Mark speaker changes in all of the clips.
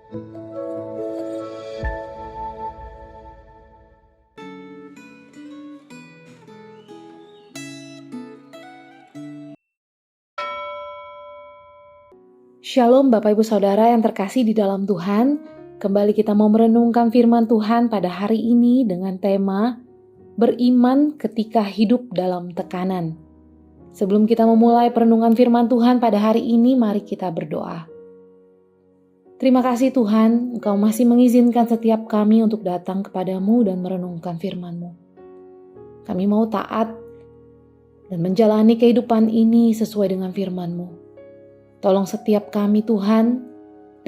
Speaker 1: Shalom Bapak Ibu Saudara yang terkasih di dalam Tuhan. Kembali kita mau merenungkan firman Tuhan pada hari ini dengan tema beriman ketika hidup dalam tekanan. Sebelum kita memulai perenungan firman Tuhan pada hari ini, mari kita berdoa. Terima kasih Tuhan, Engkau masih mengizinkan setiap kami untuk datang kepadamu dan merenungkan firman-Mu. Kami mau taat dan menjalani kehidupan ini sesuai dengan firman-Mu. Tolong setiap kami Tuhan,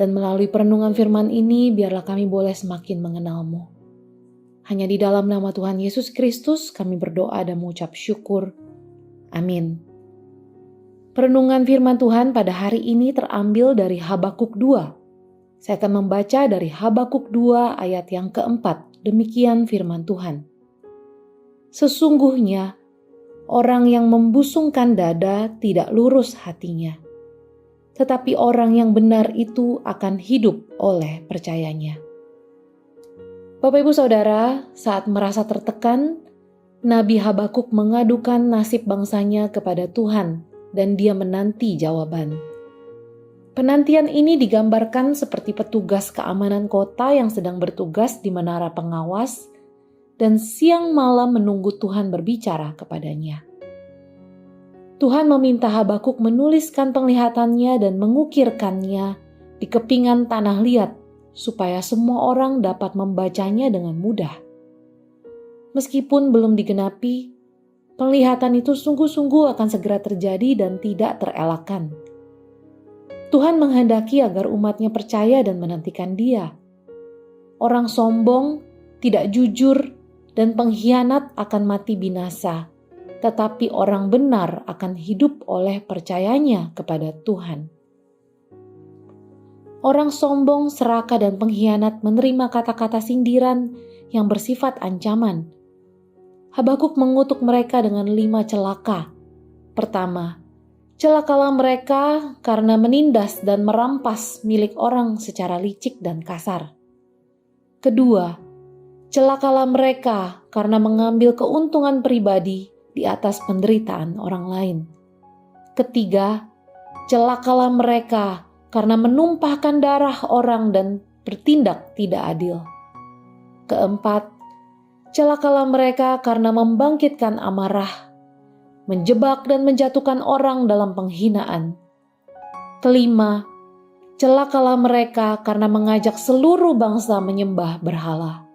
Speaker 1: dan melalui perenungan firman ini biarlah kami boleh semakin mengenal-Mu. Hanya di dalam nama Tuhan Yesus Kristus kami berdoa dan mengucap syukur. Amin. Perenungan firman Tuhan pada hari ini terambil dari Habakuk 2. Saya akan membaca dari Habakuk 2 ayat yang keempat. Demikian firman Tuhan. Sesungguhnya orang yang membusungkan dada tidak lurus hatinya. Tetapi orang yang benar itu akan hidup oleh percayanya. Bapak Ibu Saudara, saat merasa tertekan, Nabi Habakuk mengadukan nasib bangsanya kepada Tuhan dan dia menanti jawaban. Penantian ini digambarkan seperti petugas keamanan kota yang sedang bertugas di menara pengawas dan siang malam menunggu Tuhan berbicara kepadanya. Tuhan meminta Habakuk menuliskan penglihatannya dan mengukirkannya di kepingan tanah liat supaya semua orang dapat membacanya dengan mudah. Meskipun belum digenapi, penglihatan itu sungguh-sungguh akan segera terjadi dan tidak terelakkan. Tuhan menghendaki agar umatnya percaya dan menantikan Dia. Orang sombong, tidak jujur, dan pengkhianat akan mati binasa. Tetapi orang benar akan hidup oleh percayanya kepada Tuhan. Orang sombong, serakah, dan pengkhianat menerima kata-kata sindiran yang bersifat ancaman. Habakuk mengutuk mereka dengan 5 celaka. Pertama, celakalah mereka karena menindas dan merampas milik orang secara licik dan kasar. Kedua, celakalah mereka karena mengambil keuntungan pribadi di atas penderitaan orang lain. Ketiga, celakalah mereka karena menumpahkan darah orang dan bertindak tidak adil. Keempat, celakalah mereka karena membangkitkan amarah, menjebak dan menjatuhkan orang dalam penghinaan. Kelima, celakalah mereka karena mengajak seluruh bangsa menyembah berhala.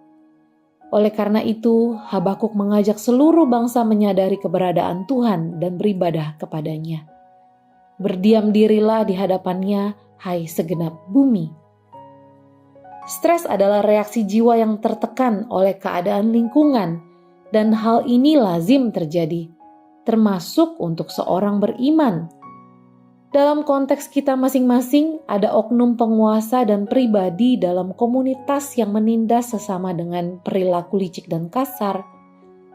Speaker 1: Oleh karena itu, Habakuk mengajak seluruh bangsa menyadari keberadaan Tuhan dan beribadah kepadanya. Berdiam dirilah di hadapannya, hai segenap bumi. Stres adalah reaksi jiwa yang tertekan oleh keadaan lingkungan, dan hal ini lazim terjadi, termasuk untuk seorang beriman. Dalam konteks kita masing-masing, ada oknum penguasa dan pribadi dalam komunitas yang menindas sesama dengan perilaku licik dan kasar,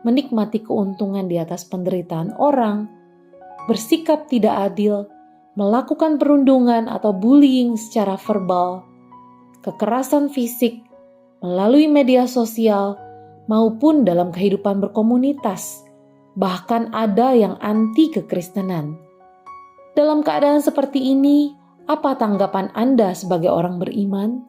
Speaker 1: menikmati keuntungan di atas penderitaan orang, bersikap tidak adil, melakukan perundungan atau bullying secara verbal, kekerasan fisik, melalui media sosial, maupun dalam kehidupan berkomunitas. Bahkan ada yang anti kekristenan. Dalam keadaan seperti ini, apa tanggapan Anda sebagai orang beriman?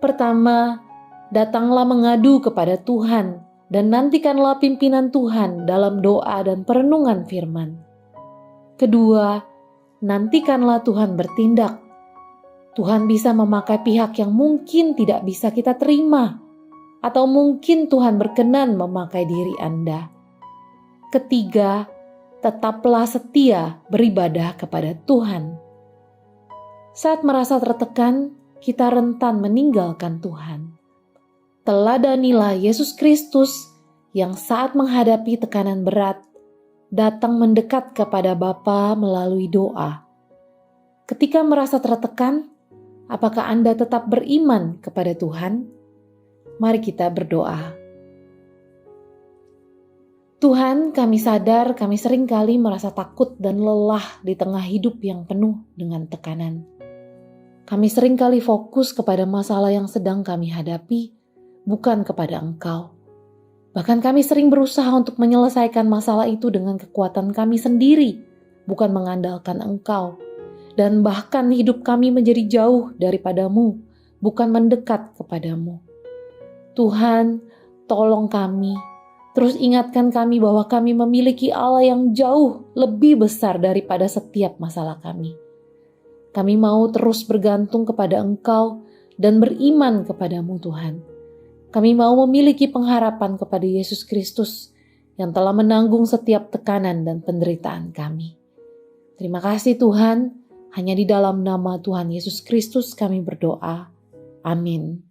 Speaker 1: Pertama, datanglah mengadu kepada Tuhan dan nantikanlah pimpinan Tuhan dalam doa dan perenungan firman. Kedua, nantikanlah Tuhan bertindak. Tuhan bisa memakai pihak yang mungkin tidak bisa kita terima, atau mungkin Tuhan berkenan memakai diri Anda. Ketiga, tetaplah setia beribadah kepada Tuhan. Saat merasa tertekan, kita rentan meninggalkan Tuhan. Teladanilah Yesus Kristus yang saat menghadapi tekanan berat, datang mendekat kepada Bapa melalui doa. Ketika merasa tertekan, apakah Anda tetap beriman kepada Tuhan? Mari kita berdoa. Tuhan, kami sadar kami seringkali merasa takut dan lelah di tengah hidup yang penuh dengan tekanan. Kami seringkali fokus kepada masalah yang sedang kami hadapi, bukan kepada Engkau. Bahkan kami sering berusaha untuk menyelesaikan masalah itu dengan kekuatan kami sendiri, bukan mengandalkan Engkau. Dan bahkan hidup kami menjadi jauh daripadamu, bukan mendekat kepadamu. Tuhan, tolong kami. Terus ingatkan kami bahwa kami memiliki Allah yang jauh lebih besar daripada setiap masalah kami. Kami mau terus bergantung kepada Engkau dan beriman kepadamu Tuhan. Kami mau memiliki pengharapan kepada Yesus Kristus yang telah menanggung setiap tekanan dan penderitaan kami. Terima kasih Tuhan, hanya di dalam nama Tuhan Yesus Kristus kami berdoa. Amin.